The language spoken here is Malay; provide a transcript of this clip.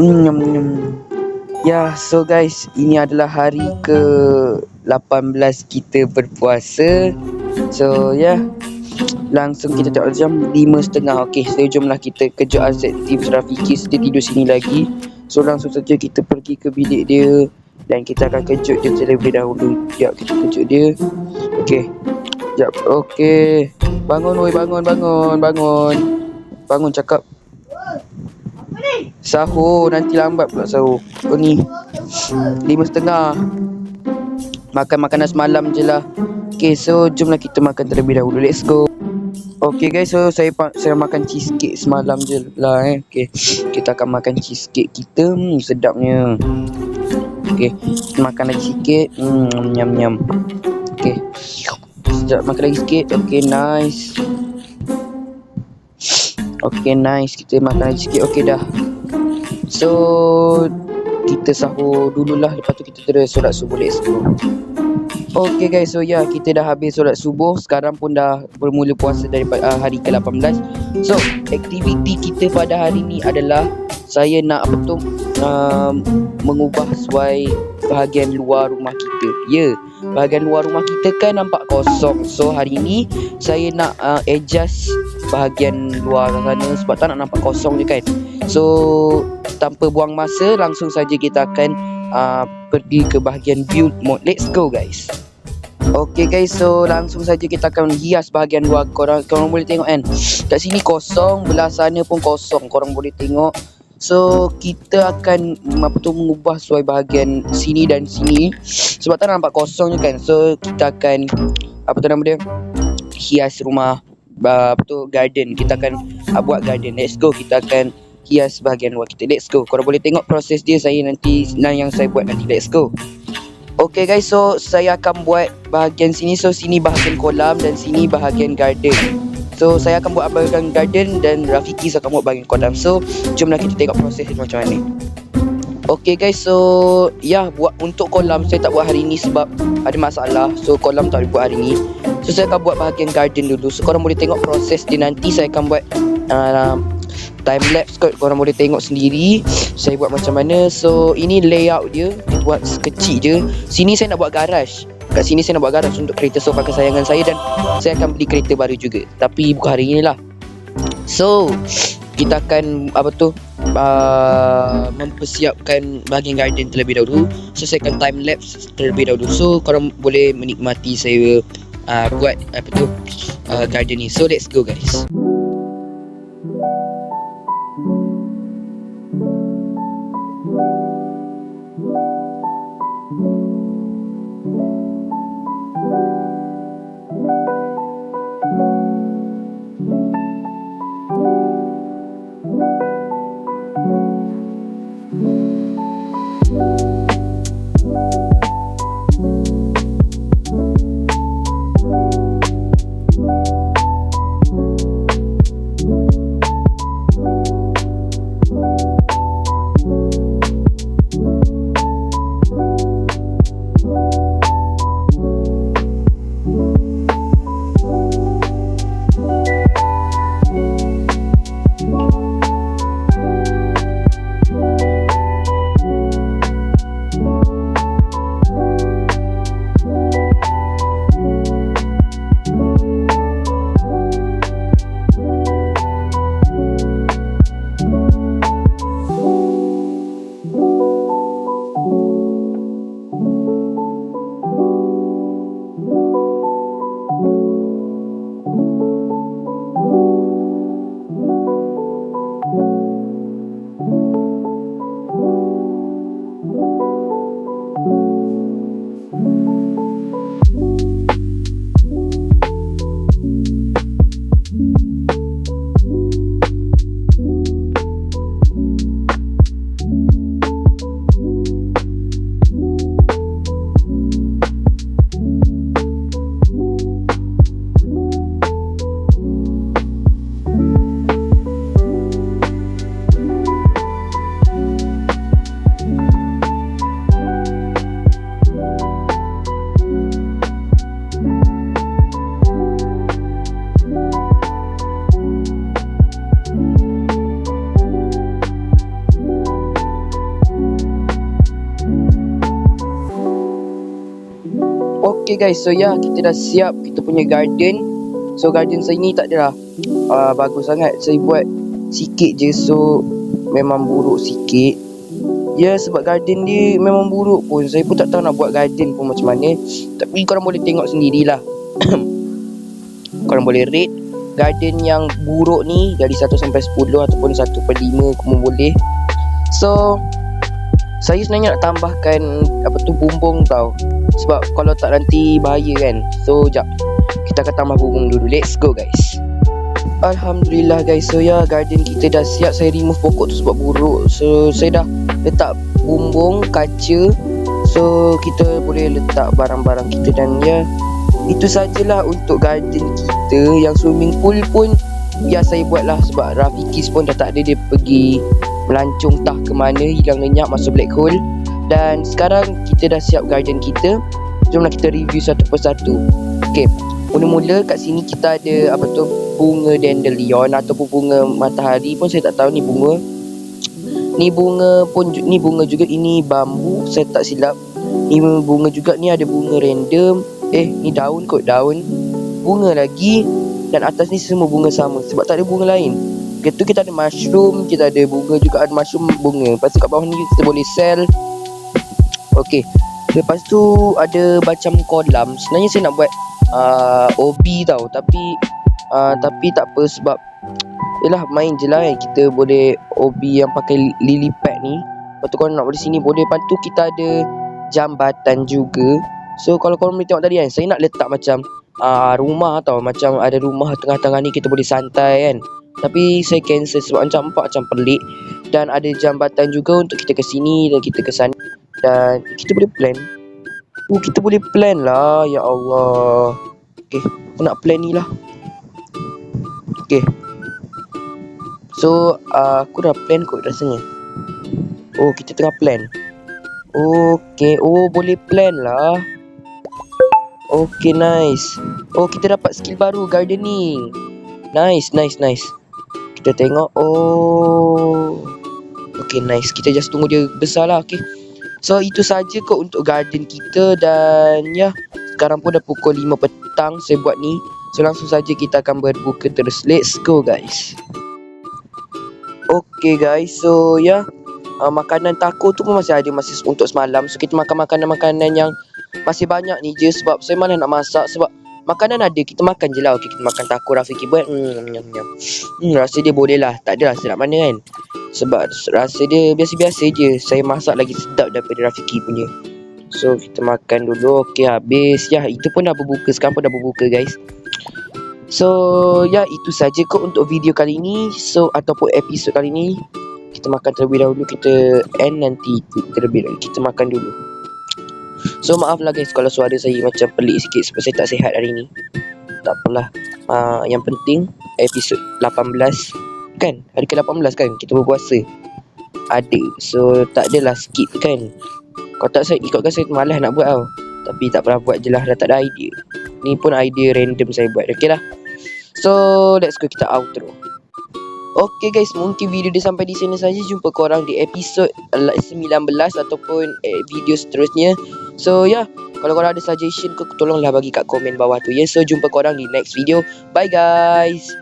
Nyam, nyam. Ya, so guys, ini adalah hari ke-18 kita berpuasa. So ya, langsung kita tengok jam 5.30. Okey, so jomlah kita kejut Azad Tim Rafiqis. Dia tidur sini lagi. So langsung saja kita pergi ke bilik dia dan kita akan kejut dia terlebih dahulu. Sekejap kita kejut dia. Okey. Sekejap. Okey. Bangun woi, bangun. Bangun cakap. Sahur, nanti lambat pula sahur. Oh ni 5.30. Makan makanan semalam je lah. Okay, so jomlah kita makan terlebih dahulu. Let's go. Okay guys, so saya makan cheesecake semalam je lah Okay, kita akan makan cheesecake kita. Sedapnya. Okay, makan lagi sikit. Nyam. Okay, sedap, makan lagi sikit. Okay, nice. Okay, nice. Kita makan lagi sikit. Okay dah. So kita sahur dululah. Lepas tu kita terus solat subuh. Let's go. Okay guys, so ya, kita dah habis solat subuh. Sekarang pun dah bermula puasa daripada hari ke-18. So aktiviti kita pada hari ni adalah saya nak mengubah suai bahagian luar rumah kita. Ya, bahagian luar rumah kita kan nampak kosong. So hari ni saya nak adjust bahagian luar sana sebab tak nak nampak kosong je kan. So tanpa buang masa, langsung saja kita akan pergi ke bahagian build mode. Let's go guys. Okay guys, so langsung saja kita akan hias bahagian luar. Korang boleh tengok kan, kat sini kosong, belah sana pun kosong. Korang boleh tengok. So kita akan mengubah suai bahagian sini dan sini sebab tak nampak kosong je kan. So kita akan hias rumah, garden. Kita akan buat garden. Let's go. Kita akan hias bahagian luar kita. Let's go. Korang boleh tengok proses dia yang saya buat nanti. Let's go. Okay guys, so saya akan buat bahagian sini. So sini bahagian kolam dan sini bahagian garden. So saya akan buat bahagian garden dan Rafiqis akan buat bahagian kolam. So jomlah kita tengok proses macam mana. Okay guys, so ya, buat untuk kolam saya tak buat hari ni sebab ada masalah. So kolam tak boleh buat hari ni. So saya akan buat bahagian garden dulu. So korang boleh tengok proses dia nanti. Saya akan buat time lapse kot. Korang boleh tengok sendiri saya buat macam mana. So ini layout dia. Dia buat kecil je. Sini saya nak buat garage. Kat sini saya nak buat garage untuk kereta sofa kesayangan saya. Dan saya akan beli kereta baru juga, tapi bukan hari ni lah. So kita akan mempersiapkan bahagian garden terlebih dahulu. So saya akan time lapse terlebih dahulu. So korang boleh menikmati saya buat garden ni. So let's go guys. Okay guys, so ya kita dah siap kita punya garden. So garden saya ni tak adalah bagus sangat. Saya buat sikit je, so memang buruk sikit. Ya, sebab garden dia memang buruk pun. Saya pun tak tahu nak buat garden pun macam mana. Tapi korang boleh tengok sendirilah. Korang boleh rate garden yang buruk ni dari 1 sampai 10 ataupun 1/5 pun boleh. So saya sebenarnya nak tambahkan bumbung tau. Sebab kalau tak nanti bahaya kan. So jap, kita akan tambah bumbung dulu. Let's go guys. Alhamdulillah guys. So ya, garden kita dah siap. Saya remove pokok tu sebab buruk. So saya dah letak bumbung, kaca. So kita boleh letak barang-barang kita. Dan ya, itu sajalah untuk garden kita. Yang swimming pool pun biar saya buat lah. Sebab Rafikis pun dah tak ada. Dia pergi melancong tah ke mana, hilang lenyap masuk black hole. Dan sekarang kita dah siap garden kita. Jomlah kita review satu persatu. Okay, mula-mula kat sini kita ada bunga dandelion ataupun bunga matahari pun saya tak tahu ni bunga. Ni bunga juga, ini bambu saya tak silap. Ni bunga juga, ni ada bunga random. Ni daun kot, daun. Bunga lagi. Dan atas ni semua bunga sama sebab tak ada bunga lain. Lepas tu kita ada mushroom, kita ada bunga juga, ada mushroom bunga. Lepas tu kat bawah ni kita boleh sell. Okay, lepas tu ada macam kolam. Sebenarnya saya nak buat OB tau. Tapi tak apa sebab yelah, main je lah kan. Kita boleh OB yang pakai lily pad ni. Lepas tu korang nak boleh sini boleh. Lepas tu kita ada jambatan juga. So kalau korang boleh tengok tadi kan, saya nak letak macam rumah tau. Macam ada rumah tengah-tengah ni, kita boleh santai kan. Tapi saya cancel sebab nampak macam pelik. Dan ada jambatan juga untuk kita ke sini dan kita ke sana. Dan kita boleh plan. Kita boleh plan lah. Ya Allah. Okay, aku nak plan ni lah. Okay, so aku dah plan kot rasanya. Kita tengah plan. Okay, boleh plan lah. Okay, nice. Kita dapat skill baru, gardening. Nice. Kita tengok. Okay, nice. Kita just tunggu dia besar lah. Okay, so itu saja kot untuk garden kita. Dan ya, sekarang pun dah pukul 5 petang saya buat ni. So langsung saja kita akan berbuka terus. Let's go guys. Okay guys, so ya, makanan taco tu pun masih ada, masih untuk semalam. So kita makan makanan-makanan yang masih banyak ni je. Sebab saya mana nak masak. Sebab makanan ada, kita makan je lah. Okay, kita makan taco Rafiki buat. Rasa dia boleh lah. Tak adalah sedap mana kan. Sebab rasa dia biasa-biasa je. Saya masak lagi sedap daripada Rafiki punya. So kita makan dulu. Okay, habis. Ya, itu pun dah berbuka. Sekarang pun dah berbuka guys. So ya, itu saja kot untuk video kali ni. So ataupun episod kali ni. Kita makan terlebih dahulu. Kita end nanti terlebih dahulu. Kita makan dulu. So maaf lah guys kalau suara saya macam pelik sikit sebab saya tak sihat hari ni. Tak apalah. Yang penting episod 18 kan, hari ke-18 kan kita berpuasa. Ada. So tak adalah skip kan. Kalau tak saya ikutkan, saya malas nak buat tau. Tapi tak pernah buat je lah, dah tak ada idea. Ni pun idea random saya buat. Okay lah. So let's go, kita outro. Okay guys, mungkin video dia sampai di sini saja. Jumpa korang di episod 19 ataupun video seterusnya. So ya, kalau korang ada suggestion, tolonglah bagi kat komen bawah tu ya. So jumpa korang di next video. Bye guys.